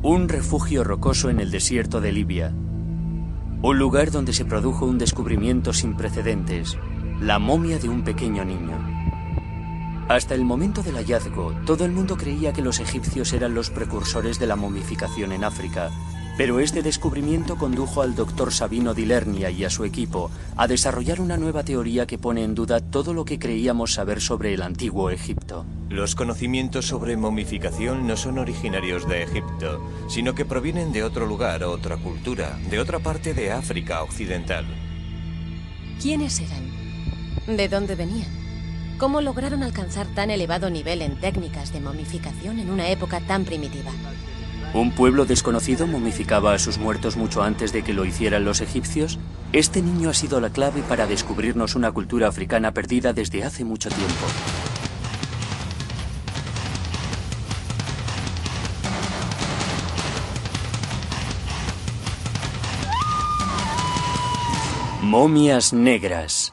Un refugio rocoso en el desierto de Libia. Un lugar donde se produjo un descubrimiento sin precedentes, la momia de un pequeño niño. Hasta el momento del hallazgo, todo el mundo creía que los egipcios eran los precursores de la momificación en África, pero este descubrimiento condujo al doctor Sabino di Lernia y a su equipo a desarrollar una nueva teoría que pone en duda todo lo que creíamos saber sobre el antiguo Egipto. Los conocimientos sobre momificación no son originarios de Egipto, sino que provienen de otro lugar, otra cultura, de otra parte de África occidental. ¿Quiénes eran? ¿De dónde venían? ¿Cómo lograron alcanzar tan elevado nivel en técnicas de momificación en una época tan primitiva? ¿Un pueblo desconocido momificaba a sus muertos mucho antes de que lo hicieran los egipcios? Este niño ha sido la clave para descubrirnos una cultura africana perdida desde hace mucho tiempo. Momias negras.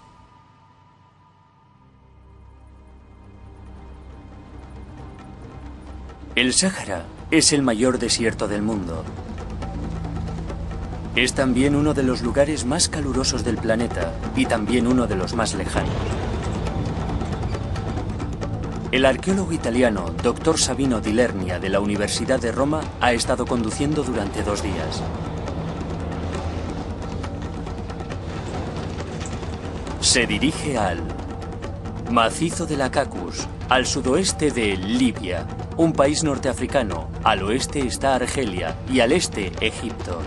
El Sáhara es el mayor desierto del mundo. Es también uno de los lugares más calurosos del planeta y también uno de los más lejanos. El arqueólogo italiano Dr. Sabino di Lernia de la Universidad de Roma ha estado conduciendo durante 2 días. Se dirige al macizo de la Cacus, al sudoeste de Libia, un país norteafricano. Al oeste está Argelia y al este Egipto.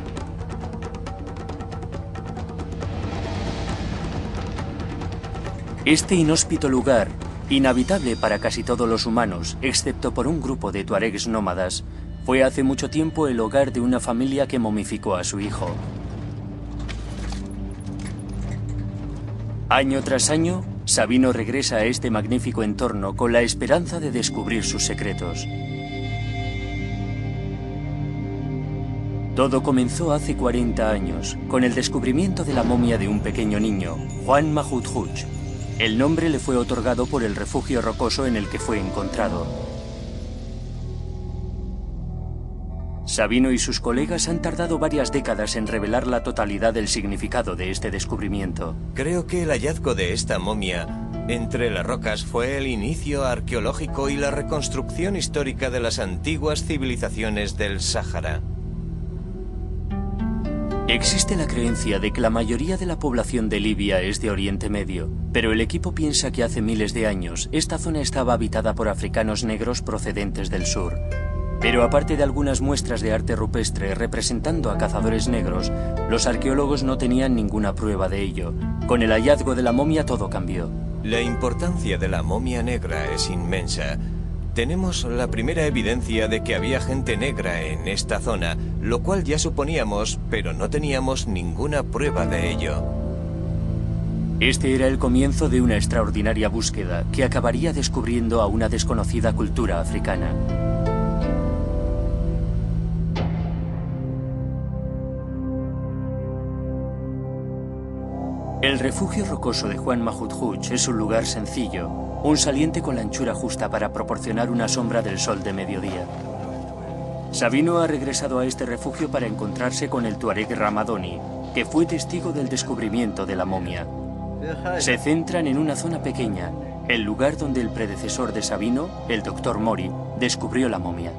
Este inhóspito lugar, inhabitable para casi todos los humanos, excepto por un grupo de tuaregs nómadas, fue hace mucho tiempo el hogar de una familia que momificó a su hijo. Año tras año, Sabino regresa a este magnífico entorno con la esperanza de descubrir sus secretos. Todo comenzó hace 40 años, con el descubrimiento de la momia de un pequeño niño, Juan Mahudhuch. El nombre le fue otorgado por el refugio rocoso en el que fue encontrado. Sabino y sus colegas han tardado varias décadas en revelar la totalidad del significado de este descubrimiento. Creo que el hallazgo de esta momia entre las rocas fue el inicio arqueológico y la reconstrucción histórica de las antiguas civilizaciones del Sáhara. Existe la creencia de que la mayoría de la población de Libia es de Oriente Medio, pero el equipo piensa que hace miles de años esta zona estaba habitada por africanos negros procedentes del sur. Pero aparte de algunas muestras de arte rupestre representando a cazadores negros, los arqueólogos no tenían ninguna prueba de ello. Con el hallazgo de la momia todo cambió. La importancia de la momia negra es inmensa. Tenemos la primera evidencia de que había gente negra en esta zona, lo cual ya suponíamos, pero no teníamos ninguna prueba de ello. Este era el comienzo de una extraordinaria búsqueda que acabaría descubriendo a una desconocida cultura africana. El refugio rocoso de Juan Mahudhuch es un lugar sencillo, un saliente con la anchura justa para proporcionar una sombra del sol de mediodía. Sabino ha regresado a este refugio para encontrarse con el tuareg Ramadoni, que fue testigo del descubrimiento de la momia. Se centran en una zona pequeña, el lugar donde el predecesor de Sabino, el Dr. Mori, descubrió la momia.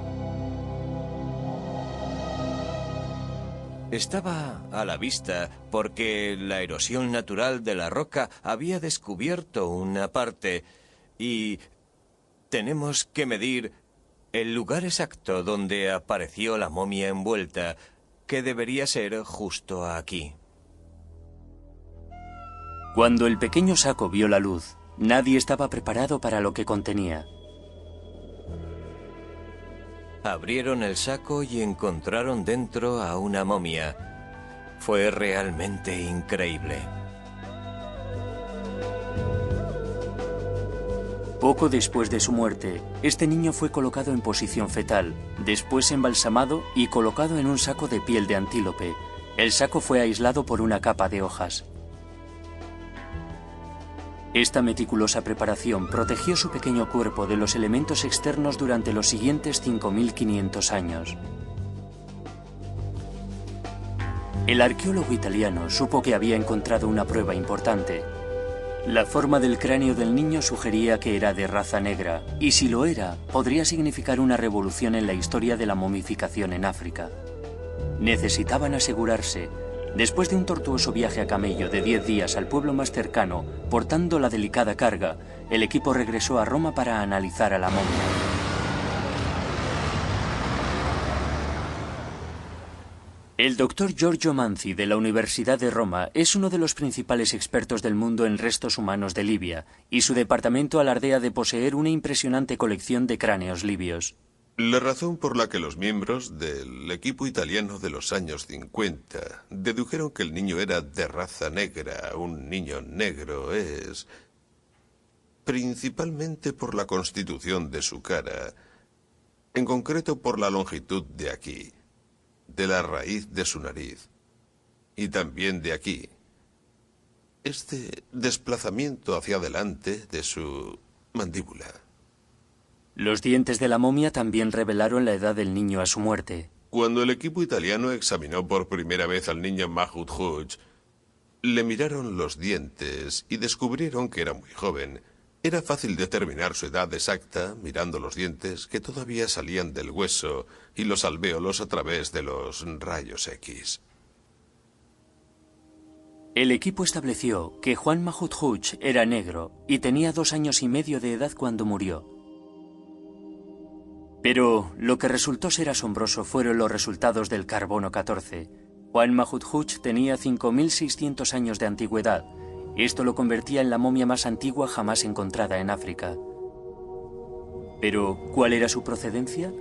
Estaba a la vista porque la erosión natural de la roca había descubierto una parte y tenemos que medir el lugar exacto donde apareció la momia envuelta, que debería ser justo aquí. Cuando el pequeño saco vio la luz, nadie estaba preparado para lo que contenía. Abrieron el saco y encontraron dentro a una momia. Fue realmente increíble. Poco después de su muerte, este niño fue colocado en posición fetal, después embalsamado y colocado en un saco de piel de antílope. El saco fue aislado por una capa de hojas. Esta meticulosa preparación protegió su pequeño cuerpo de los elementos externos durante los siguientes 5500 años. El arqueólogo italiano supo que había encontrado una prueba importante. La forma del cráneo del niño sugería que era de raza negra, y si lo era, podría significar una revolución en la historia de la momificación en África. Necesitaban asegurarse. Después de un tortuoso viaje a camello de 10 días al pueblo más cercano, portando la delicada carga, el equipo regresó a Roma para analizar a la momia. El doctor Giorgio Manzi de la Universidad de Roma es uno de los principales expertos del mundo en restos humanos de Libia, y su departamento alardea de poseer una impresionante colección de cráneos libios. La razón por la que los miembros del equipo italiano de los años 50 dedujeron que el niño era de raza negra, un niño negro, es principalmente por la constitución de su cara, en concreto por la longitud de aquí, de la raíz de su nariz, y también de aquí. Este desplazamiento hacia adelante de su mandíbula. Los dientes de la momia también revelaron la edad del niño a su muerte. Cuando el equipo italiano examinó por primera vez al niño Mahmoud Hooch, le miraron los dientes y descubrieron que era muy joven. Era fácil determinar su edad exacta mirando los dientes que todavía salían del hueso y los alvéolos a través de los rayos X. El equipo estableció que Juan Mahmoud Hooch era negro y tenía 2 años y medio de edad cuando murió. Pero lo que resultó ser asombroso fueron los resultados del carbono 14. Juan Mahmoud Hooch tenía 5.600 años de antigüedad. Esto lo convertía en la momia más antigua jamás encontrada en África. Pero, ¿cuál era su procedencia?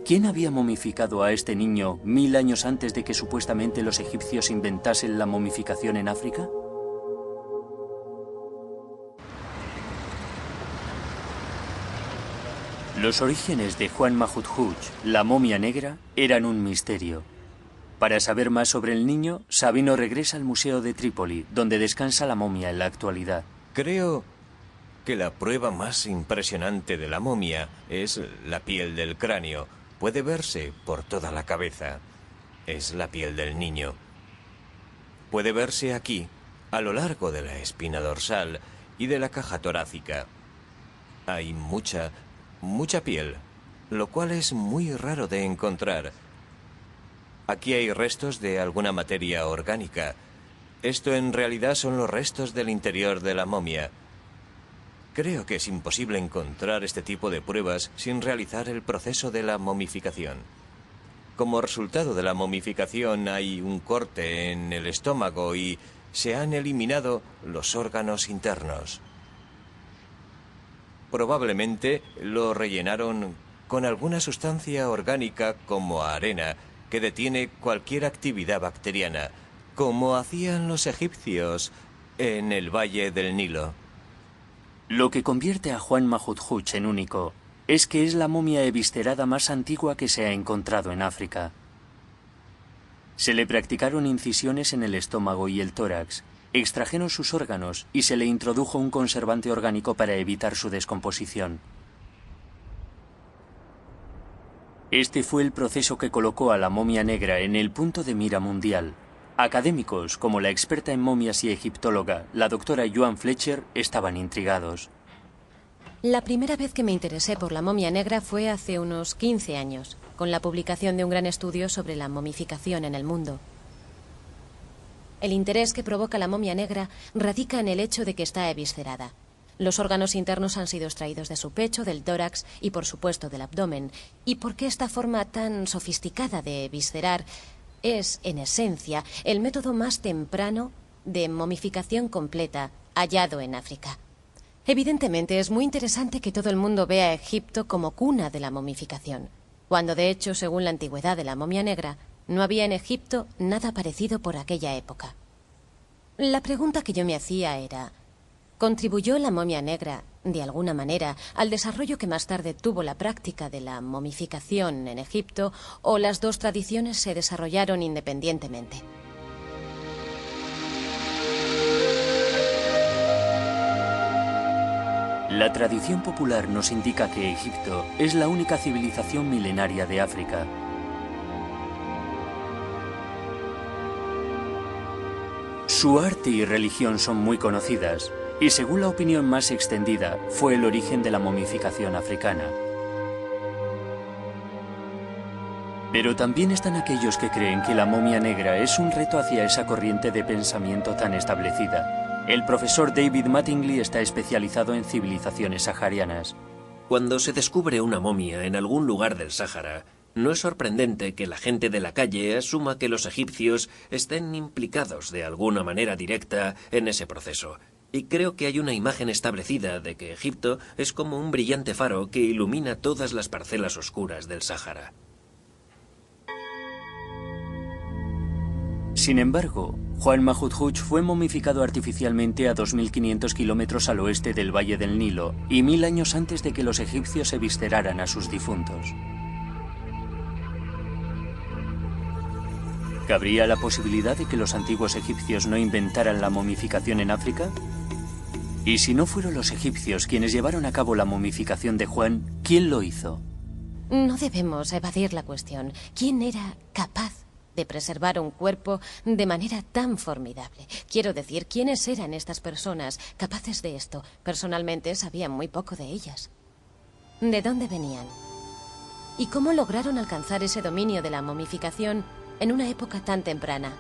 ¿Quién había momificado a este niño 1000 años antes de que supuestamente los egipcios inventasen la momificación en África? Los orígenes de Juan Mahmoud Hooch, la momia negra, eran un misterio. Para saber más sobre el niño, Sabino regresa al Museo de Trípoli, donde descansa la momia en la actualidad. Creo que la prueba más impresionante de la momia es la piel del cráneo. Puede verse por toda la cabeza. Es la piel del niño. Puede verse aquí, a lo largo de la espina dorsal y de la caja torácica. Hay mucha piel, lo cual es muy raro de encontrar. Aquí hay restos de alguna materia orgánica. Esto en realidad son los restos del interior de la momia. Creo que es imposible encontrar este tipo de pruebas sin realizar el proceso de la momificación. Como resultado de la momificación hay un corte en el estómago y se han eliminado los órganos internos. Probablemente lo rellenaron con alguna sustancia orgánica como arena que detiene cualquier actividad bacteriana, como hacían los egipcios en el Valle del Nilo. Lo que convierte a Juan Mahmoud Hooch en único es que es la momia eviscerada más antigua que se ha encontrado en África. Se le practicaron incisiones en el estómago y el tórax, extrajeron sus órganos y se le introdujo un conservante orgánico para evitar su descomposición. Este fue el proceso que colocó a la momia negra en el punto de mira mundial. Académicos, como la experta en momias y egiptóloga, la doctora Joan Fletcher, estaban intrigados. La primera vez que me interesé por la momia negra fue hace unos 15 años, con la publicación de un gran estudio sobre la momificación en el mundo. El interés que provoca la momia negra radica en el hecho de que está eviscerada. Los órganos internos han sido extraídos de su pecho, del tórax y, por supuesto, del abdomen. ¿Y por qué esta forma tan sofisticada de eviscerar es, en esencia, el método más temprano de momificación completa hallado en África? Evidentemente, es muy interesante que todo el mundo vea a Egipto como cuna de la momificación, cuando, de hecho, según la antigüedad de la momia negra, no había en Egipto nada parecido por aquella época. La pregunta que yo me hacía era: ¿contribuyó la momia negra, de alguna manera, al desarrollo que más tarde tuvo la práctica de la momificación en Egipto, o las dos tradiciones se desarrollaron independientemente? La tradición popular nos indica que Egipto es la única civilización milenaria de África. Su arte y religión son muy conocidas, y según la opinión más extendida, fue el origen de la momificación africana. Pero también están aquellos que creen que la momia negra es un reto hacia esa corriente de pensamiento tan establecida. El profesor David Mattingly está especializado en civilizaciones saharianas. Cuando se descubre una momia en algún lugar del Sáhara, no es sorprendente que la gente de la calle asuma que los egipcios estén implicados de alguna manera directa en ese proceso. Y creo que hay una imagen establecida de que Egipto es como un brillante faro que ilumina todas las parcelas oscuras del Sáhara. Sin embargo, Juan Mahudhuch fue momificado artificialmente a 2.500 kilómetros al oeste del Valle del Nilo y 1000 años antes de que los egipcios se visceraran a sus difuntos. ¿Cabría la posibilidad de que los antiguos egipcios no inventaran la momificación en África? Y si no fueron los egipcios quienes llevaron a cabo la momificación de Juan, ¿quién lo hizo? No debemos evadir la cuestión. ¿Quién era capaz de preservar un cuerpo de manera tan formidable? Quiero decir, ¿quiénes eran estas personas capaces de esto? Personalmente sabía muy poco de ellas. ¿De dónde venían? ¿Y cómo lograron alcanzar ese dominio de la momificación en una época tan temprana?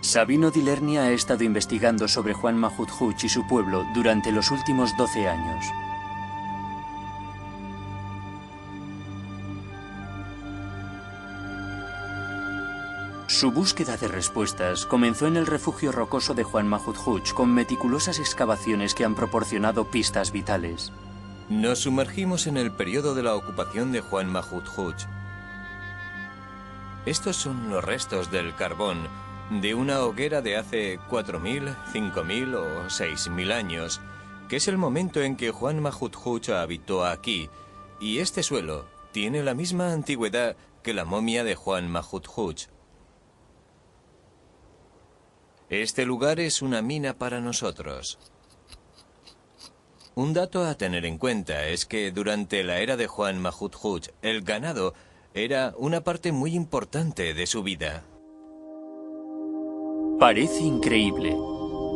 Sabino di Lernia ha estado investigando sobre Juan Mahudhuch y su pueblo durante los últimos 12 años. Su búsqueda de respuestas comenzó en el refugio rocoso de Juan Mahudhuch con meticulosas excavaciones que han proporcionado pistas vitales. Nos sumergimos en el periodo de la ocupación de Juan Mahudhuch. Estos son los restos del carbón de una hoguera de hace 4.000, 5.000 o 6.000 años, que es el momento en que Juan Mahudhuch habitó aquí, y este suelo tiene la misma antigüedad que la momia de Juan Mahudhuch. Este lugar es una mina para nosotros. Un dato a tener en cuenta es que durante la era de Juan Mahudhuch, el ganado era una parte muy importante de su vida. Parece increíble.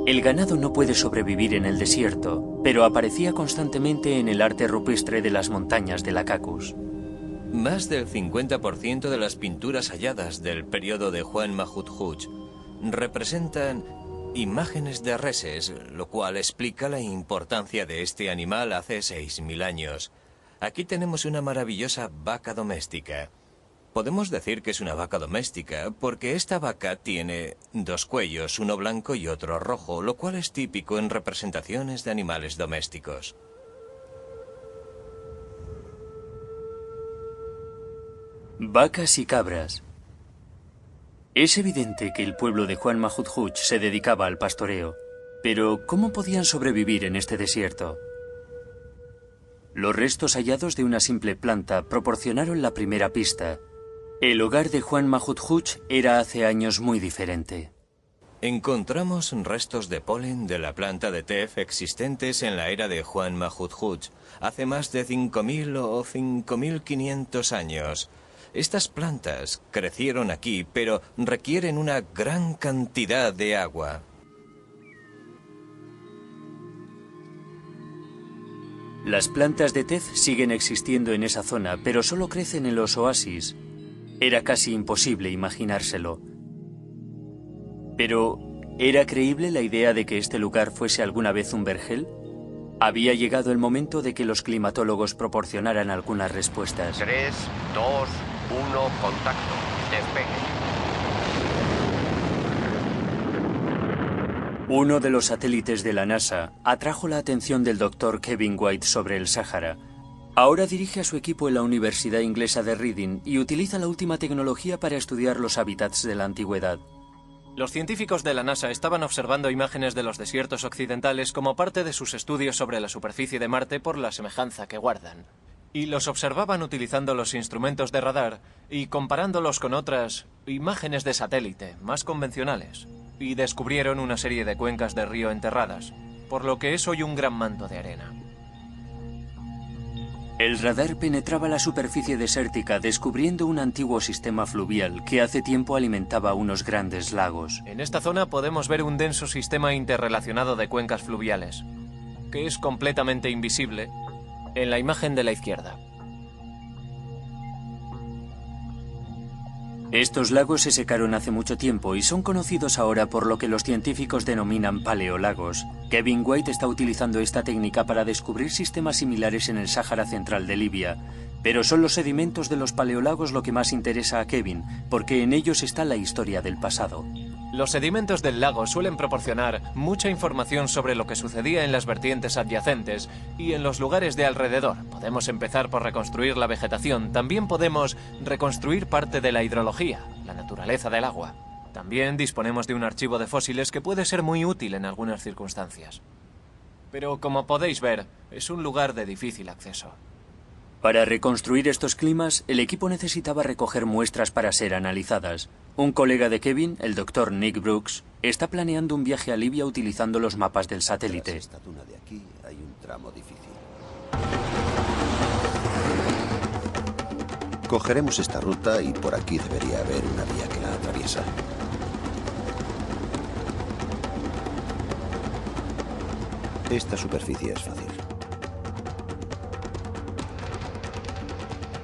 El ganado no puede sobrevivir en el desierto, pero aparecía constantemente en el arte rupestre de las montañas de la Cacus. Más del 50% de las pinturas halladas del periodo de Juan Mahudhuch representan imágenes de reses, lo cual explica la importancia de este animal hace 6.000 años. Aquí tenemos una maravillosa vaca doméstica. Podemos decir que es una vaca doméstica porque esta vaca tiene dos cuellos, uno blanco y otro rojo, lo cual es típico en representaciones de animales domésticos. Vacas y cabras. Es evidente que el pueblo de Juan Mahudhuch se dedicaba al pastoreo, pero ¿cómo podían sobrevivir en este desierto? Los restos hallados de una simple planta proporcionaron la primera pista. El hogar de Juan Mahudhuch era hace años muy diferente. Encontramos restos de polen de la planta de tef existentes en la era de Juan Mahudhuch, hace más de 5.000 o 5.500 años. Estas plantas crecieron aquí, pero requieren una gran cantidad de agua. Las plantas de tef siguen existiendo en esa zona, pero solo crecen en los oasis. Era casi imposible imaginárselo. Pero, ¿era creíble la idea de que este lugar fuese alguna vez un vergel? Había llegado el momento de que los climatólogos proporcionaran algunas respuestas. 3, 2, 1, contacto. Despegue. Uno de los satélites de la NASA atrajo la atención del Dr. Kevin White sobre el Sáhara. Ahora dirige a su equipo en la Universidad Inglesa de Reading y utiliza la última tecnología para estudiar los hábitats de la antigüedad. Los científicos de la NASA estaban observando imágenes de los desiertos occidentales como parte de sus estudios sobre la superficie de Marte por la semejanza que guardan. Y los observaban utilizando los instrumentos de radar y comparándolos con otras imágenes de satélite más convencionales. Y descubrieron una serie de cuencas de río enterradas. por lo que es hoy un gran manto de arena. El radar penetraba la superficie desértica descubriendo un antiguo sistema fluvial que hace tiempo alimentaba unos grandes lagos. En esta zona podemos ver un denso sistema interrelacionado de cuencas fluviales, que es completamente invisible en la imagen de la izquierda. Estos lagos se secaron hace mucho tiempo y son conocidos ahora por lo que los científicos denominan paleolagos. Kevin White está utilizando esta técnica para descubrir sistemas similares en el Sáhara Central de Libia. Pero son los sedimentos de los paleolagos lo que más interesa a Kevin, porque en ellos está la historia del pasado. Los sedimentos del lago suelen proporcionar mucha información sobre lo que sucedía en las vertientes adyacentes y en los lugares de alrededor. Podemos empezar por reconstruir la vegetación. También podemos reconstruir parte de la hidrología, la naturaleza del agua. También disponemos de un archivo de fósiles que puede ser muy útil en algunas circunstancias. Pero como podéis ver, es un lugar de difícil acceso. Para reconstruir estos climas, el equipo necesitaba recoger muestras para ser analizadas. Un colega de Kevin, el Dr. Nick Brooks, está planeando un viaje a Libia utilizando los mapas del satélite. Tras esta duna de aquí hay un tramo difícil. Cogeremos esta ruta y por aquí debería haber una vía que la atraviesa. Esta superficie es fácil.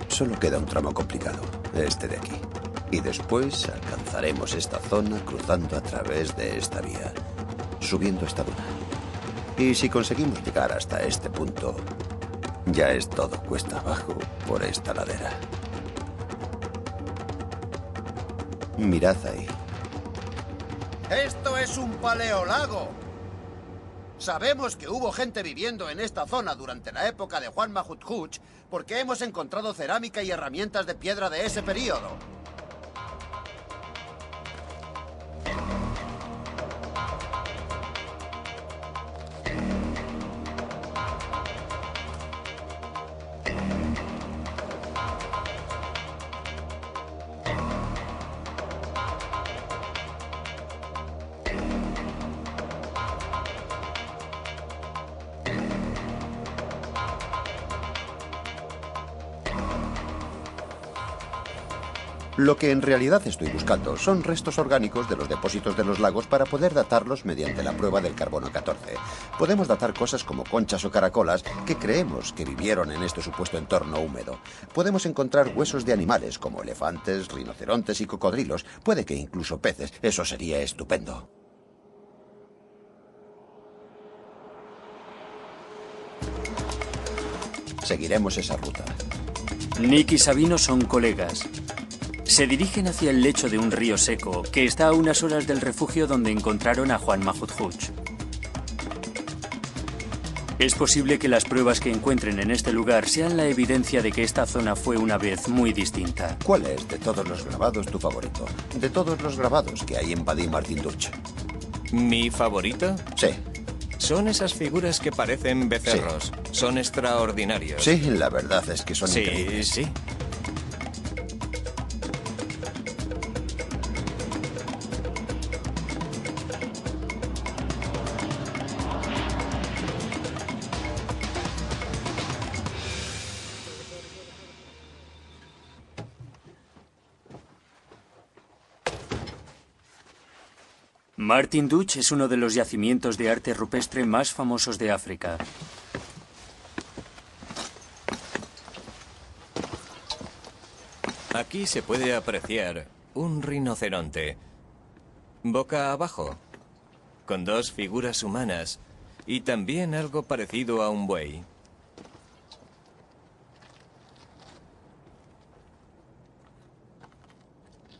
Solo queda un tramo complicado, este de aquí. Y después alcanzaremos esta zona cruzando a través de esta vía, subiendo esta duna. Y si conseguimos llegar hasta este punto, ya es todo cuesta abajo por esta ladera. Mirad ahí. ¡Esto es un paleolago! Sabemos que hubo gente viviendo en esta zona durante la época de Juan Mahmud porque hemos encontrado cerámica y herramientas de piedra de ese período. Lo que en realidad estoy buscando son restos orgánicos de los depósitos de los lagos para poder datarlos mediante la prueba del carbono 14. Podemos datar cosas como conchas o caracolas que creemos que vivieron en este supuesto entorno húmedo. Podemos encontrar huesos de animales como elefantes, rinocerontes y cocodrilos. Puede que incluso peces. Eso sería estupendo. Seguiremos esa ruta. Nick y Sabino son colegas. Se dirigen hacia el lecho de un río seco que está a unas horas del refugio donde encontraron a Juan Mahmud. Es posible que las pruebas que encuentren en este lugar sean la evidencia de que esta zona fue una vez muy distinta. ¿Cuál es de todos los grabados tu favorito? De todos los grabados que hay en Wadi Martin Durch. ¿Mi favorito? Sí. Son esas figuras que parecen becerros. Sí. Son extraordinarios. Sí, la verdad es que son increíbles. Sí. Martin Durch es uno de los yacimientos de arte rupestre más famosos de África. Aquí se puede apreciar un rinoceronte, boca abajo, con dos figuras humanas y también algo parecido a un buey.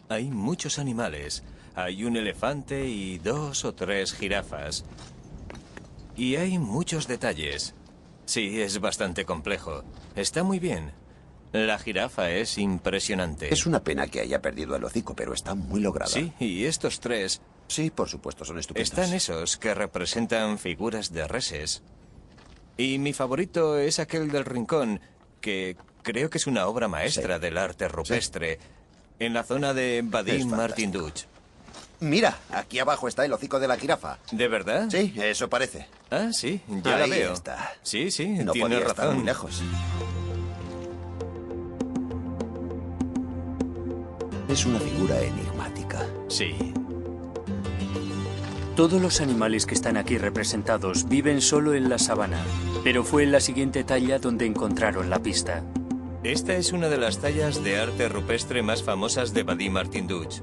Hay muchos animales. Hay un elefante y 2 o 3 jirafas. Y hay muchos detalles. Sí, es bastante complejo. Está muy bien. La jirafa es impresionante. Es una pena que haya perdido el hocico, pero está muy lograda. Sí, y estos 3... Sí, por supuesto, son estupendos. Están esos que representan figuras de reses. Y mi favorito es aquel del rincón, que creo que es una obra maestra del arte rupestre, en la zona de Wadi Martin Durch. Mira, aquí abajo está el hocico de la jirafa. ¿De verdad? Sí, eso parece. Ah, sí, ya la Ahí veo. está. Sí, sí, No tiene podía estar razón. muy lejos. Es una figura enigmática. Sí. Todos los animales que están aquí representados viven solo en la sabana, pero fue en la siguiente talla donde encontraron la pista. Esta es una de las tallas de arte rupestre más famosas de Vadim Martinduch.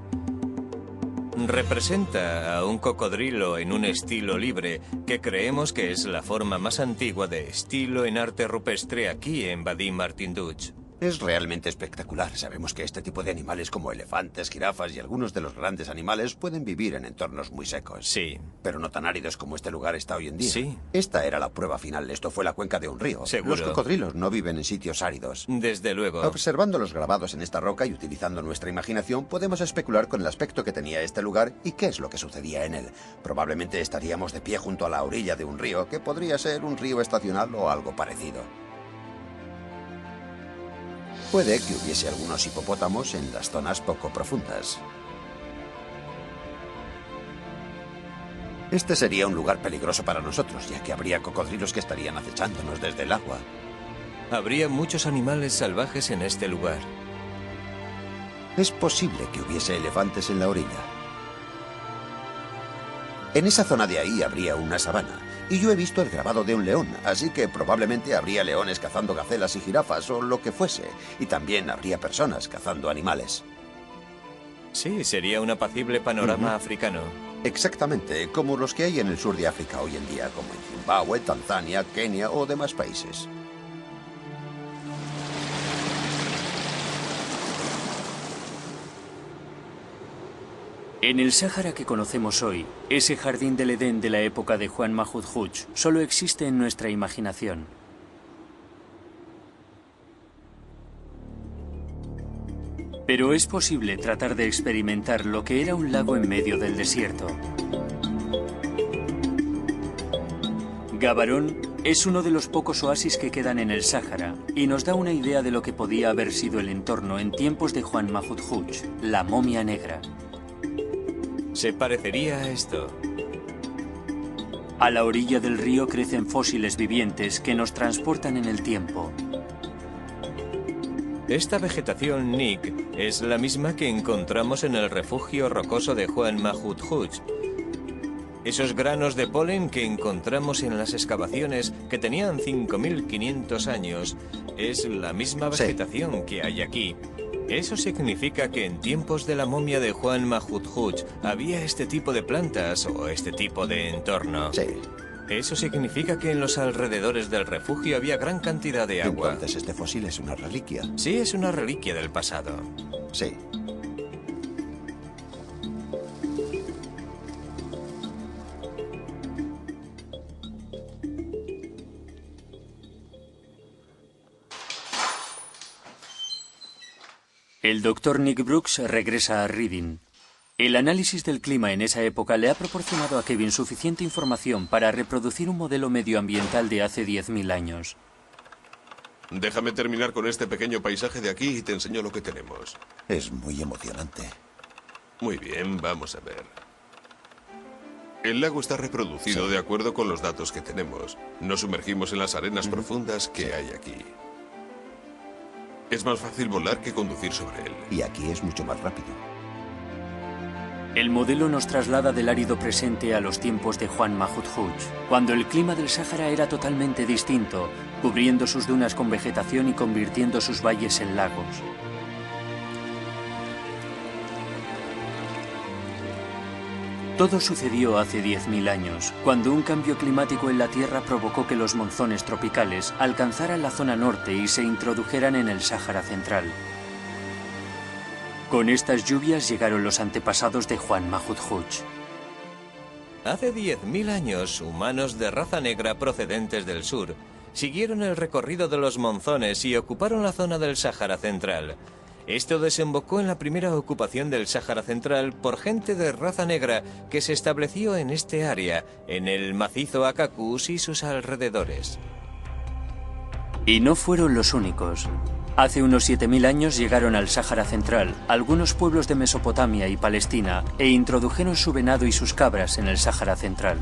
Representa a un cocodrilo en un estilo libre, que creemos que es la forma más antigua de estilo en arte rupestre aquí en Vadim Martinduch. Es realmente espectacular. Sabemos que este tipo de animales como elefantes, jirafas y algunos de los grandes animales pueden vivir en entornos muy secos. Sí. Pero no tan áridos como este lugar está hoy en día. Sí. Esta era la prueba final. Esto fue la cuenca de un río. Seguro. Los cocodrilos no viven en sitios áridos. Desde luego. Observando los grabados en esta roca y utilizando nuestra imaginación, podemos especular con el aspecto que tenía este lugar y qué es lo que sucedía en él. Probablemente estaríamos de pie junto a la orilla de un río, que podría ser un río estacional o algo parecido. Puede que hubiese algunos hipopótamos en las zonas poco profundas. Este sería un lugar peligroso para nosotros, ya que habría cocodrilos que estarían acechándonos desde el agua. Habría muchos animales salvajes en este lugar. Es posible que hubiese elefantes en la orilla. En esa zona de ahí habría una sabana. Y yo he visto el grabado de un león, así que probablemente habría leones cazando gacelas y jirafas o lo que fuese. Y también habría personas cazando animales. Sí, sería un apacible panorama africano. Exactamente, como los que hay en el sur de África hoy en día, como en Zimbabue, Tanzania, Kenia o demás países. En el Sáhara que conocemos hoy, ese jardín del Edén de la época de Juan Mahmud Hooch solo existe en nuestra imaginación. Pero es posible tratar de experimentar lo que era un lago en medio del desierto. Gabarón es uno de los pocos oasis que quedan en el Sáhara y nos da una idea de lo que podía haber sido el entorno en tiempos de Juan Mahmud Hooch, la momia negra. Se parecería a esto. A la orilla del río crecen fósiles vivientes que nos transportan en el tiempo. Esta vegetación, Nick, es la misma que encontramos en el refugio rocoso de Juan Mahmud Hooch. Esos granos de polen que encontramos en las excavaciones, que tenían 5.500 años, es la misma vegetación que hay aquí. Eso significa que en tiempos de la momia de Juan Mahmud Hooch había este tipo de plantas o este tipo de entorno. Sí. Eso significa que en los alrededores del refugio había gran cantidad de agua. Entonces este fósil es una reliquia. Sí, es una reliquia del pasado. Sí. El Dr. Nick Brooks regresa a Reading. El análisis del clima en esa época le ha proporcionado a Kevin suficiente información para reproducir un modelo medioambiental de hace 10.000 años. Déjame terminar con este pequeño paisaje de aquí y te enseño lo que tenemos. Es muy emocionante. Muy bien, vamos a ver. El lago está reproducido de acuerdo con los datos que tenemos. Nos sumergimos en las arenas profundas que hay aquí. Es más fácil volar que conducir sobre él. Y aquí es mucho más rápido. El modelo nos traslada del árido presente a los tiempos de Juan Mahmud Hooch, cuando el clima del Sáhara era totalmente distinto, cubriendo sus dunas con vegetación y convirtiendo sus valles en lagos. Todo sucedió hace 10.000 años, cuando un cambio climático en la Tierra provocó que los monzones tropicales alcanzaran la zona norte y se introdujeran en el Sáhara Central. Con estas lluvias llegaron los antepasados de Juan Mahmud Hooch. Hace 10.000 años, humanos de raza negra procedentes del sur siguieron el recorrido de los monzones y ocuparon la zona del Sáhara Central. Esto desembocó en la primera ocupación del Sáhara Central por gente de raza negra que se estableció en este área, en el macizo Akakus y sus alrededores. Y no fueron los únicos. Hace unos 7000 años llegaron al Sáhara Central algunos pueblos de Mesopotamia y Palestina e introdujeron su venado y sus cabras en el Sáhara Central.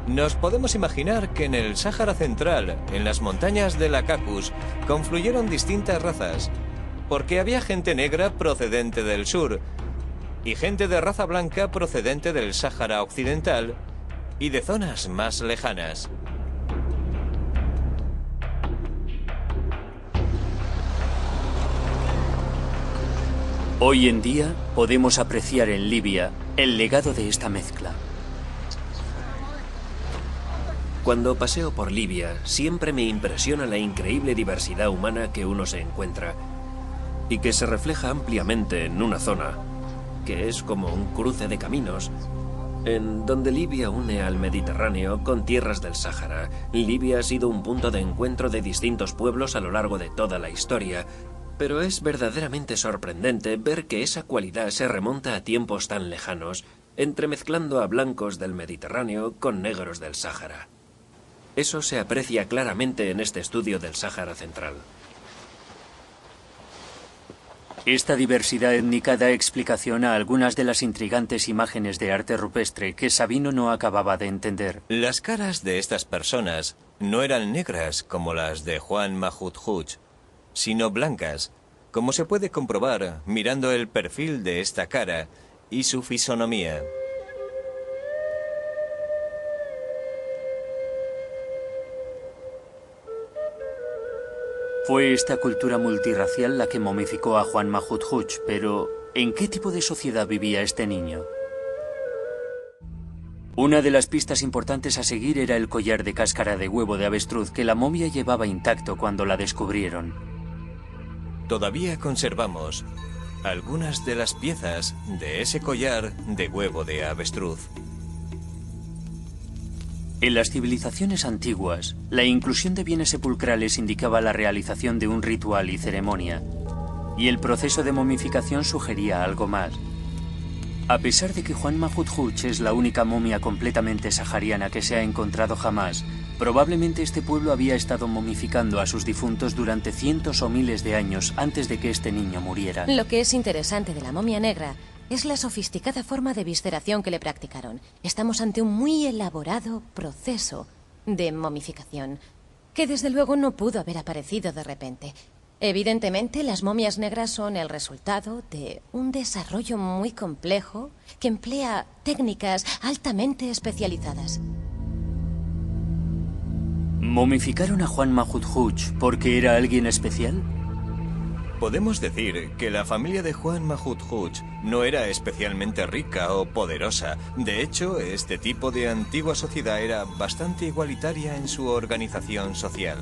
Nos podemos imaginar que en el Sáhara Central, en las montañas de la Caucasus, confluyeron distintas razas, porque había gente negra procedente del sur y gente de raza blanca procedente del Sáhara Occidental y de zonas más lejanas. Hoy en día podemos apreciar en Libia el legado de esta mezcla. Cuando paseo por Libia, siempre me impresiona la increíble diversidad humana que uno se encuentra y que se refleja ampliamente en una zona, que es como un cruce de caminos, en donde Libia une al Mediterráneo con tierras del Sáhara. Libia ha sido un punto de encuentro de distintos pueblos a lo largo de toda la historia, pero es verdaderamente sorprendente ver que esa cualidad se remonta a tiempos tan lejanos, entremezclando a blancos del Mediterráneo con negros del Sáhara. Eso se aprecia claramente en este estudio del Sáhara Central. Esta diversidad étnica da explicación a algunas de las intrigantes imágenes de arte rupestre que Sabino no acababa de entender. Las caras de estas personas no eran negras como las de Juan Mahmud Hooch, sino blancas, como se puede comprobar mirando el perfil de esta cara y su fisonomía. Fue esta cultura multirracial la que momificó a Juan Mahmud Hooch, pero ¿en qué tipo de sociedad vivía este niño? Una de las pistas importantes a seguir era el collar de cáscara de huevo de avestruz que la momia llevaba intacto cuando la descubrieron. Todavía conservamos algunas de las piezas de ese collar de huevo de avestruz. En las civilizaciones antiguas, la inclusión de bienes sepulcrales indicaba la realización de un ritual y ceremonia, y el proceso de momificación sugería algo más. A pesar de que Juan Mahmud Hooch es la única momia completamente sahariana que se ha encontrado jamás, probablemente este pueblo había estado momificando a sus difuntos durante cientos o miles de años antes de que este niño muriera. Lo que es interesante de la momia negra es la sofisticada forma de visceración que le practicaron. Estamos ante un muy elaborado proceso de momificación, que desde luego no pudo haber aparecido de repente. Evidentemente, las momias negras son el resultado de un desarrollo muy complejo que emplea técnicas altamente especializadas. ¿Momificaron a Juan Mahmud Hooch porque era alguien especial? Podemos decir que la familia de Juan Mahmud Hooch no era especialmente rica o poderosa. De hecho, este tipo de antigua sociedad era bastante igualitaria en su organización social.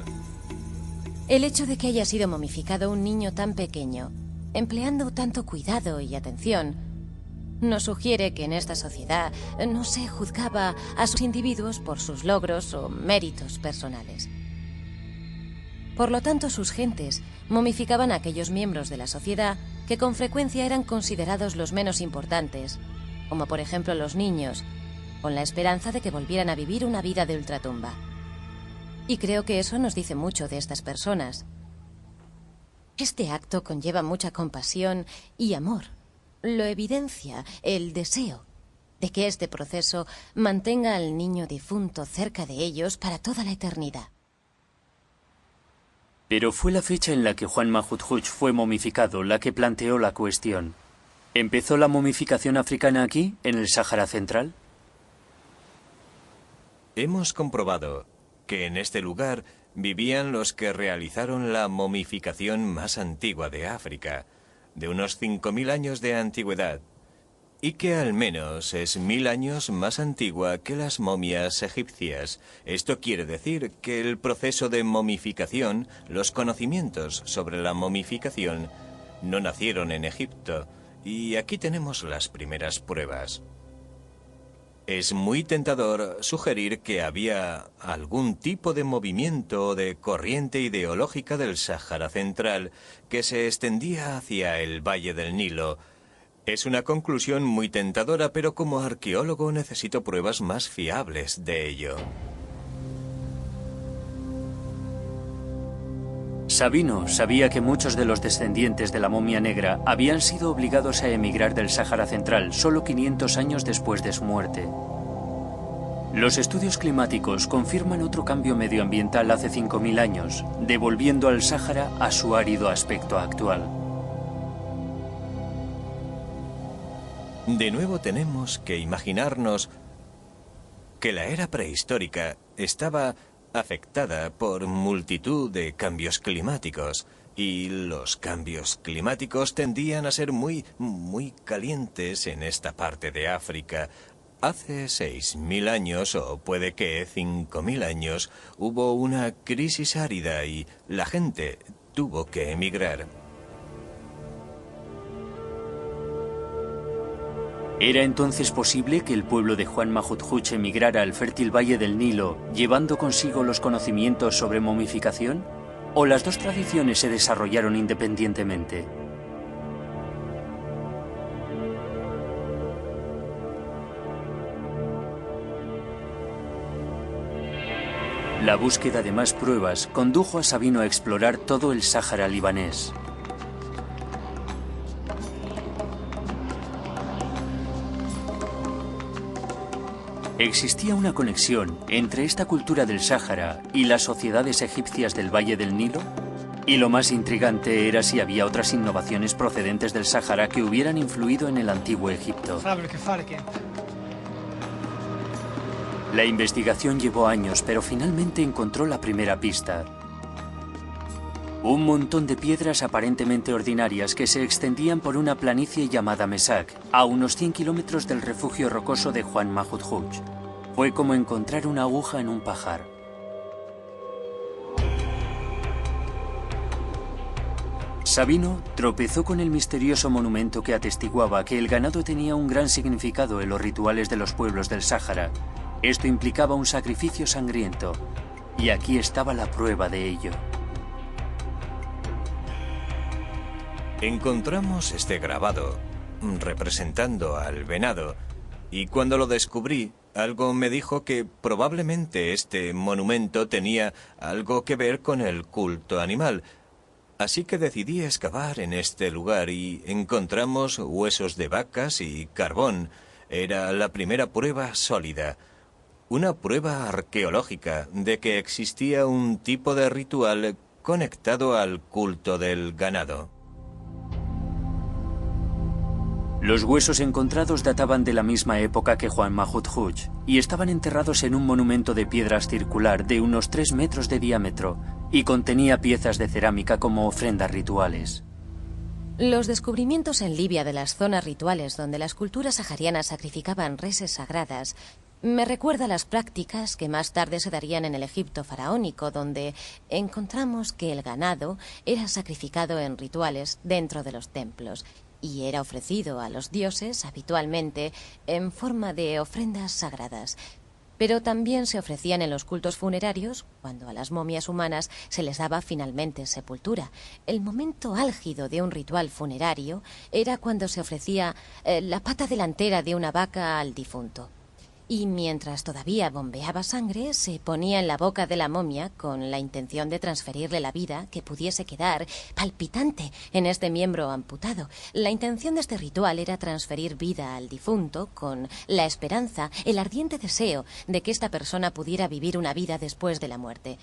El hecho de que haya sido momificado un niño tan pequeño, empleando tanto cuidado y atención, nos sugiere que en esta sociedad no se juzgaba a sus individuos por sus logros o méritos personales. Por lo tanto, sus gentes momificaban a aquellos miembros de la sociedad que con frecuencia eran considerados los menos importantes, como por ejemplo los niños, con la esperanza de que volvieran a vivir una vida de ultratumba. Y creo que eso nos dice mucho de estas personas. Este acto conlleva mucha compasión y amor. Lo evidencia el deseo de que este proceso mantenga al niño difunto cerca de ellos para toda la eternidad. Pero fue la fecha en la que Juan Mahmud Hooch fue momificado la que planteó la cuestión. ¿Empezó la momificación africana aquí, en el Sáhara Central? Hemos comprobado que en este lugar vivían los que realizaron la momificación más antigua de África, de unos 5000 años de antigüedad, y que al menos es 1000 años más antigua que las momias egipcias. Esto quiere decir que el proceso de momificación, los conocimientos sobre la momificación, no nacieron en Egipto, y aquí tenemos las primeras pruebas. Es muy tentador sugerir que había algún tipo de movimiento o de corriente ideológica del Sáhara Central que se extendía hacia el Valle del Nilo. Es una conclusión muy tentadora, pero como arqueólogo necesito pruebas más fiables de ello. Sabino sabía que muchos de los descendientes de la momia negra habían sido obligados a emigrar del Sáhara Central solo 500 años después de su muerte. Los estudios climáticos confirman otro cambio medioambiental hace 5.000 años, devolviendo al Sáhara a su árido aspecto actual. De nuevo tenemos que imaginarnos que la era prehistórica estaba afectada por multitud de cambios climáticos, y los cambios climáticos tendían a ser muy calientes en esta parte de África. Hace 6.000 años, o puede que 5.000 años, hubo una crisis árida y la gente tuvo que emigrar. ¿Era entonces posible que el pueblo de Juan Mahudhuch emigrara al fértil valle del Nilo, llevando consigo los conocimientos sobre momificación? ¿O las dos tradiciones se desarrollaron independientemente? La búsqueda de más pruebas condujo a Sabino a explorar todo el Sáhara libanés. Existía una conexión entre esta cultura del Sáhara y las sociedades egipcias del Valle del Nilo, y lo más intrigante era si había otras innovaciones procedentes del Sáhara que hubieran influido en el antiguo Egipto. La investigación llevó años, pero finalmente encontró la primera pista. Un montón de piedras aparentemente ordinarias que se extendían por una planicie llamada Mesak, a unos 100 kilómetros del refugio rocoso de Juan Mahudhuch. Fue como encontrar una aguja en un pajar. Sabino tropezó con el misterioso monumento que atestiguaba que el ganado tenía un gran significado en los rituales de los pueblos del Sáhara. Esto implicaba un sacrificio sangriento, y aquí estaba la prueba de ello. Encontramos este grabado representando al venado, y cuando lo descubrí, algo me dijo que probablemente este monumento tenía algo que ver con el culto animal. Así que decidí excavar en este lugar y encontramos huesos de vacas y carbón. Era la primera prueba sólida, una prueba arqueológica de que existía un tipo de ritual conectado al culto del ganado. Los huesos encontrados databan de la misma época que Juan Mahudhuch y estaban enterrados en un monumento de piedras circular de unos 3 metros de diámetro y contenía piezas de cerámica como ofrendas rituales. Los descubrimientos en Libia de las zonas rituales donde las culturas saharianas sacrificaban reses sagradas me recuerda a las prácticas que más tarde se darían en el Egipto faraónico, donde encontramos que el ganado era sacrificado en rituales dentro de los templos y era ofrecido a los dioses habitualmente en forma de ofrendas sagradas. Pero también se ofrecían en los cultos funerarios, cuando a las momias humanas se les daba finalmente sepultura. El momento álgido de un ritual funerario era cuando se ofrecía la pata delantera de una vaca al difunto. Y mientras todavía bombeaba sangre, se ponía en la boca de la momia con la intención de transferirle la vida que pudiese quedar palpitante en este miembro amputado. La intención de este ritual era transferir vida al difunto con la esperanza, el ardiente deseo de que esta persona pudiera vivir una vida después de la muerte.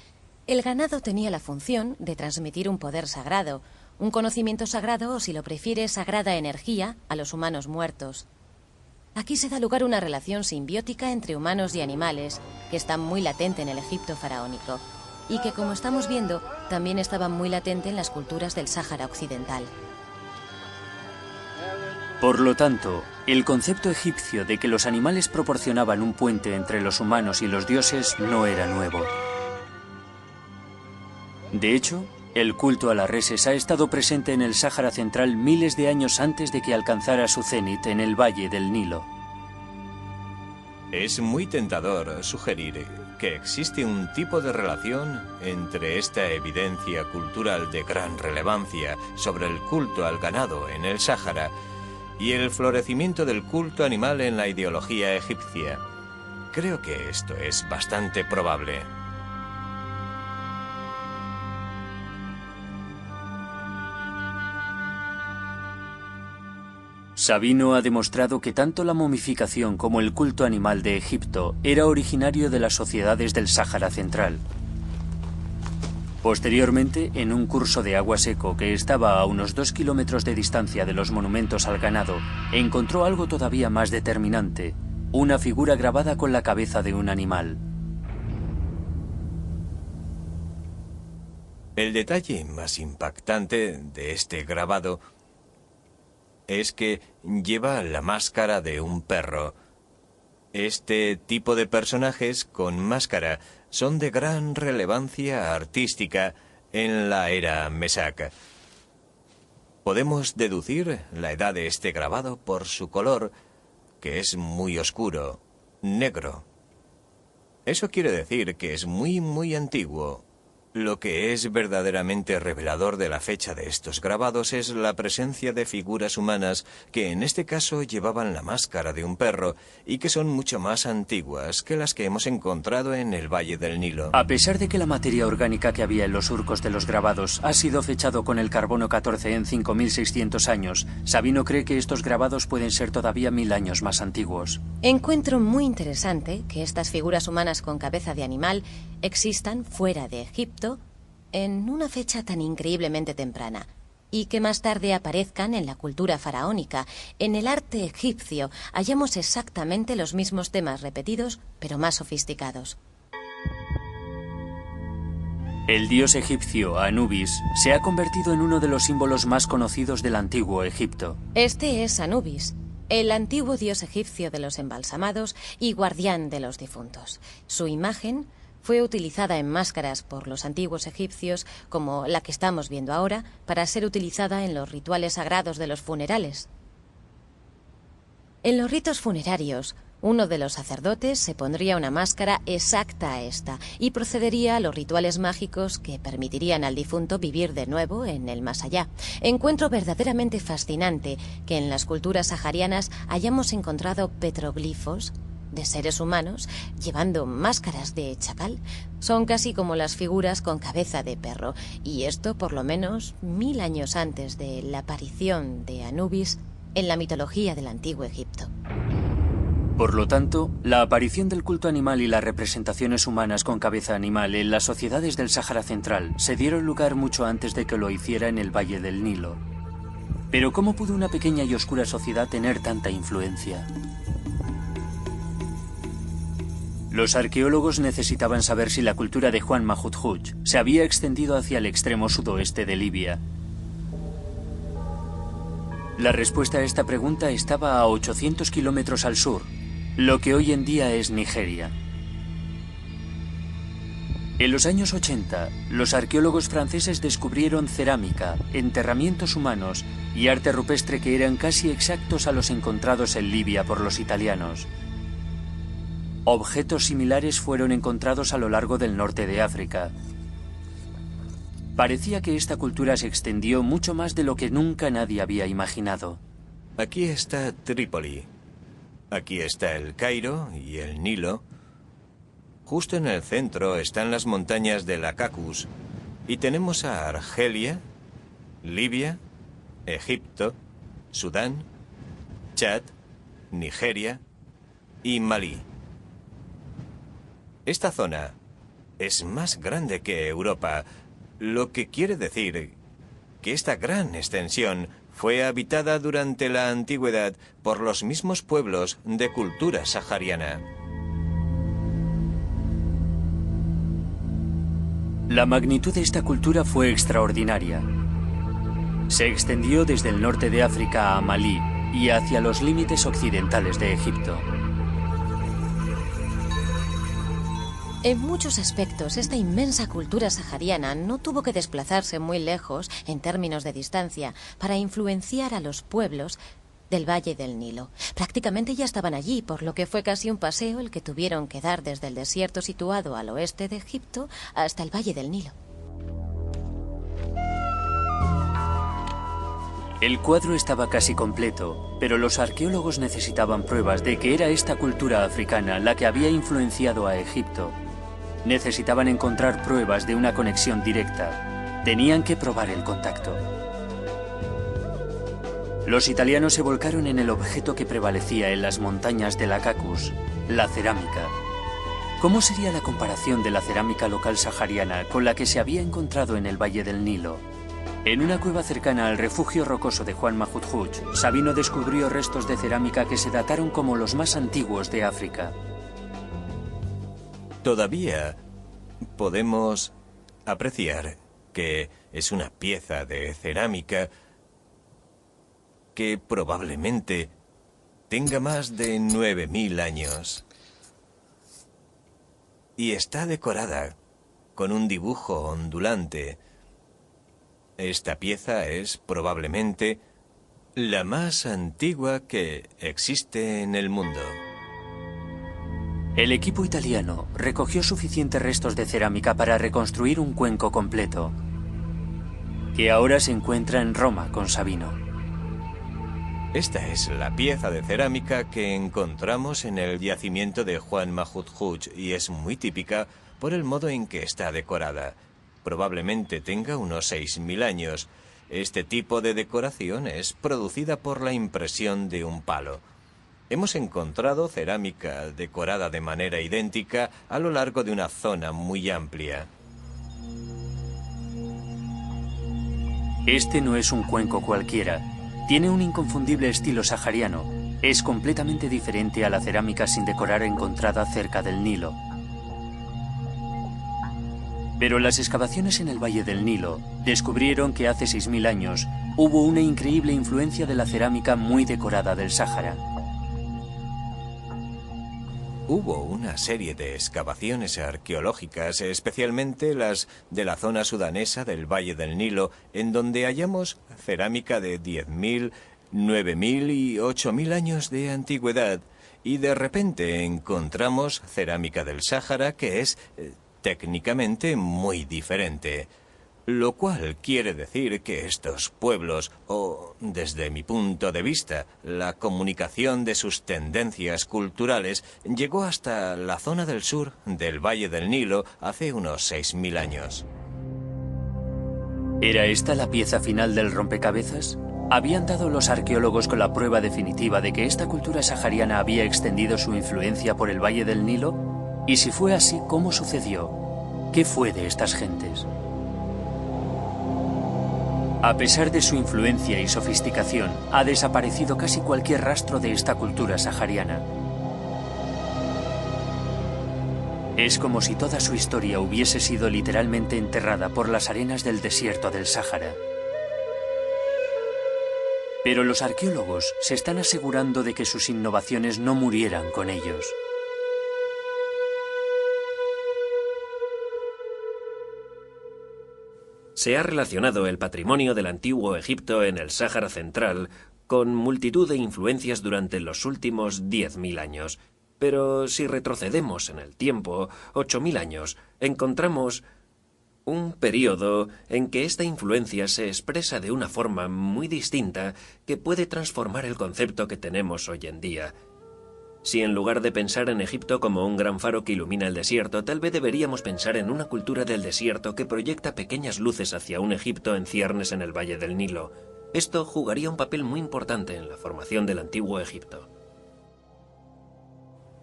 El ganado tenía la función de transmitir un poder sagrado, un conocimiento sagrado o, si lo prefiere, sagrada energía a los humanos muertos. Aquí se da lugar una relación simbiótica entre humanos y animales que está muy latente en el Egipto faraónico y que, como estamos viendo, también estaba muy latente en las culturas del Sáhara Occidental. Por lo tanto, el concepto egipcio de que los animales proporcionaban un puente entre los humanos y los dioses no era nuevo. De hecho, el culto a las reses ha estado presente en el Sáhara Central miles de años antes de que alcanzara su cenit en el Valle del Nilo. Es muy tentador sugerir que existe un tipo de relación entre esta evidencia cultural de gran relevancia sobre el culto al ganado en el Sáhara y el florecimiento del culto animal en la ideología egipcia. Creo que esto es bastante probable. Sabino ha demostrado que tanto la momificación como el culto animal de Egipto era originario de las sociedades del Sáhara Central. Posteriormente, en un curso de agua seco que estaba a unos 2 kilómetros de distancia de los monumentos al ganado, encontró algo todavía más determinante, una figura grabada con la cabeza de un animal. El detalle más impactante de este grabado es que lleva la máscara de un perro. Este tipo de personajes con máscara son de gran relevancia artística en la era Mesac. Podemos deducir la edad de este grabado por su color, que es muy oscuro, negro. Eso quiere decir que es muy antiguo. Lo que es verdaderamente revelador de la fecha de estos grabados es la presencia de figuras humanas que en este caso llevaban la máscara de un perro y que son mucho más antiguas que las que hemos encontrado en el Valle del Nilo. A pesar de que la materia orgánica que había en los surcos de los grabados ha sido fechado con el carbono 14 en 5600 años, Sabino cree que estos grabados pueden ser todavía 1000 años más antiguos. Encuentro muy interesante que estas figuras humanas con cabeza de animal existan fuera de Egipto en una fecha tan increíblemente temprana y que más tarde aparezcan en la cultura faraónica. En el arte egipcio hallamos exactamente los mismos temas repetidos, pero más sofisticados. El dios egipcio Anubis se ha convertido en uno de los símbolos más conocidos del antiguo Egipto. Este es Anubis, el antiguo dios egipcio de los embalsamados y guardián de los difuntos. Su imagen fue utilizada en máscaras por los antiguos egipcios, como la que estamos viendo ahora, para ser utilizada en los rituales sagrados de los funerales. En los ritos funerarios, uno de los sacerdotes se pondría una máscara exacta a esta y procedería a los rituales mágicos que permitirían al difunto vivir de nuevo en el más allá. Encuentro verdaderamente fascinante que en las culturas saharianas hayamos encontrado petroglifos de seres humanos llevando máscaras de chacal. Son casi como las figuras con cabeza de perro, y esto por lo menos 1000 años antes de la aparición de Anubis en la mitología del antiguo Egipto. Por lo tanto, la aparición del culto animal y las representaciones humanas con cabeza animal en las sociedades del Sáhara Central se dieron lugar mucho antes de que lo hiciera en el Valle del Nilo. Pero ¿cómo pudo una pequeña y oscura sociedad tener tanta influencia? Los arqueólogos necesitaban saber si la cultura de Juan Mahmud se había extendido hacia el extremo sudoeste de Libia. La respuesta a esta pregunta estaba a 800 kilómetros al sur, lo que hoy en día es Nigeria. En los años 80, los arqueólogos franceses descubrieron cerámica, enterramientos humanos y arte rupestre que eran casi exactos a los encontrados en Libia por los italianos. Objetos similares fueron encontrados a lo largo del norte de África. Parecía que esta cultura se extendió mucho más de lo que nunca nadie había imaginado. Aquí está Trípoli. Aquí está el Cairo y el Nilo. Justo en el centro están las montañas del Caucaso. Y tenemos a Argelia, Libia, Egipto, Sudán, Chad, Nigeria y Malí. Esta zona es más grande que Europa, lo que quiere decir que esta gran extensión fue habitada durante la antigüedad por los mismos pueblos de cultura sahariana. La magnitud de esta cultura fue extraordinaria. Se extendió desde el norte de África a Malí y hacia los límites occidentales de Egipto. En muchos aspectos, esta inmensa cultura sahariana no tuvo que desplazarse muy lejos en términos de distancia para influenciar a los pueblos del Valle del Nilo. Prácticamente ya estaban allí, por lo que fue casi un paseo el que tuvieron que dar desde el desierto situado al oeste de Egipto hasta el Valle del Nilo. El cuadro estaba casi completo, pero los arqueólogos necesitaban pruebas de que era esta cultura africana la que había influenciado a Egipto. Necesitaban encontrar pruebas de una conexión directa. Tenían que probar el contacto. Los italianos se volcaron en el objeto que prevalecía en las montañas de la Caucasus, la cerámica. ¿Cómo sería la comparación de la cerámica local sahariana con la que se había encontrado en el Valle del Nilo? En una cueva cercana al refugio rocoso de Juan Mahmud, Sabino descubrió restos de cerámica que se dataron como los más antiguos de África. Todavía podemos apreciar que es una pieza de cerámica que probablemente tenga más de 9000 años. Y está decorada con un dibujo ondulante. Esta pieza es probablemente la más antigua que existe en el mundo. El equipo italiano recogió suficientes restos de cerámica para reconstruir un cuenco completo, que ahora se encuentra en Roma con Sabino. Esta es la pieza de cerámica que encontramos en el yacimiento de Juan Mahmud y es muy típica por el modo en que está decorada. Probablemente tenga unos 6000 años. Este tipo de decoración es producida por la impresión de un palo. Hemos encontrado cerámica decorada de manera idéntica a lo largo de una zona muy amplia. Este no es un cuenco cualquiera. Tiene un inconfundible estilo sahariano. Es completamente diferente a la cerámica sin decorar encontrada cerca del Nilo. Pero las excavaciones en el Valle del Nilo descubrieron que hace 6000 años hubo una increíble influencia de la cerámica muy decorada del Sáhara. Hubo una serie de excavaciones arqueológicas, especialmente las de la zona sudanesa del Valle del Nilo, en donde hallamos cerámica de 10.000, 9.000 y 8.000 años de antigüedad, y de repente encontramos cerámica del Sáhara que es técnicamente muy diferente. Lo cual quiere decir que estos pueblos, o desde mi punto de vista, la comunicación de sus tendencias culturales, llegó hasta la zona del sur del Valle del Nilo hace unos 6000 años. ¿Era esta la pieza final del rompecabezas? ¿Habían dado los arqueólogos con la prueba definitiva de que esta cultura sahariana había extendido su influencia por el Valle del Nilo? Y si fue así, ¿cómo sucedió? ¿Qué fue de estas gentes? A pesar de su influencia y sofisticación, ha desaparecido casi cualquier rastro de esta cultura sahariana. Es como si toda su historia hubiese sido literalmente enterrada por las arenas del desierto del Sáhara. Pero los arqueólogos se están asegurando de que sus innovaciones no murieran con ellos. Se ha relacionado el patrimonio del antiguo Egipto en el Sáhara Central con multitud de influencias durante los últimos 10.000 años. Pero si retrocedemos en el tiempo, 8.000 años, encontramos un periodo en que esta influencia se expresa de una forma muy distinta que puede transformar el concepto que tenemos hoy en día. Si en lugar de pensar en Egipto como un gran faro que ilumina el desierto, tal vez deberíamos pensar en una cultura del desierto que proyecta pequeñas luces hacia un Egipto en ciernes en el Valle del Nilo. Esto jugaría un papel muy importante en la formación del antiguo Egipto.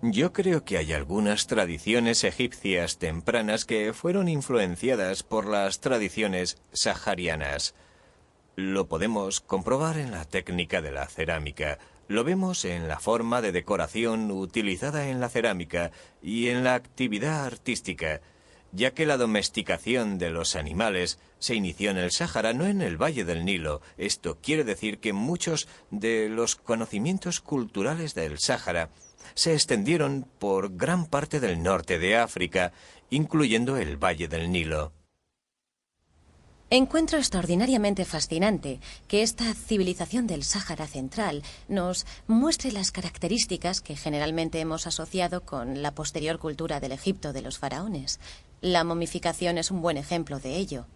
Yo creo que hay algunas tradiciones egipcias tempranas que fueron influenciadas por las tradiciones saharianas. Lo podemos comprobar en la técnica de la cerámica. Lo vemos en la forma de decoración utilizada en la cerámica y en la actividad artística, ya que la domesticación de los animales se inició en el Sáhara, no en el Valle del Nilo. Esto quiere decir que muchos de los conocimientos culturales del Sáhara se extendieron por gran parte del norte de África, incluyendo el Valle del Nilo. Encuentro extraordinariamente fascinante que esta civilización del Sáhara Central nos muestre las características que generalmente hemos asociado con la posterior cultura del Egipto de los faraones. La momificación es un buen ejemplo de ello.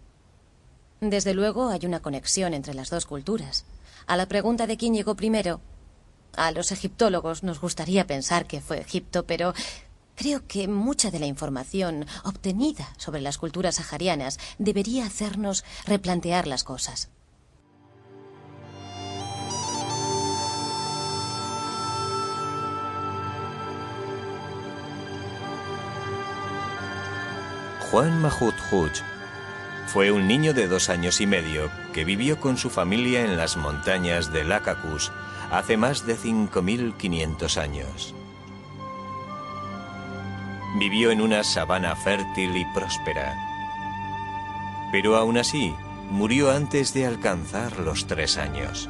Desde luego hay una conexión entre las dos culturas. A la pregunta de quién llegó primero, a los egiptólogos nos gustaría pensar que fue Egipto, pero creo que mucha de la información obtenida sobre las culturas saharianas debería hacernos replantear las cosas. Juan Mahmud Hooch fue un niño de 2 años y medio que vivió con su familia en las montañas de Lacacus hace más de 5.500 años. Vivió en una sabana fértil y próspera, pero aún así murió antes de alcanzar los 3 años.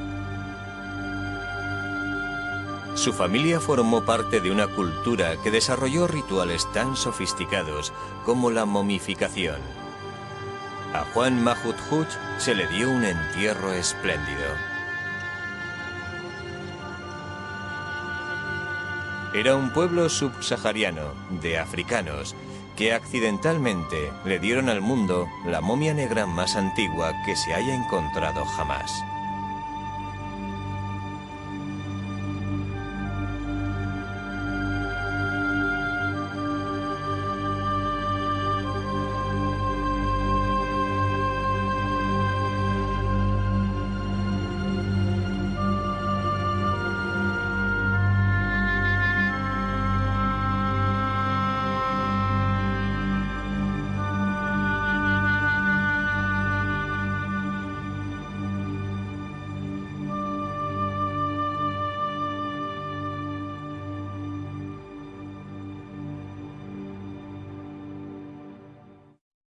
Su familia formó parte de una cultura que desarrolló rituales tan sofisticados como la momificación. A Juan Mahmud Hooch se le dio un entierro espléndido. Era un pueblo subsahariano de africanos que accidentalmente le dieron al mundo la momia negra más antigua que se haya encontrado jamás.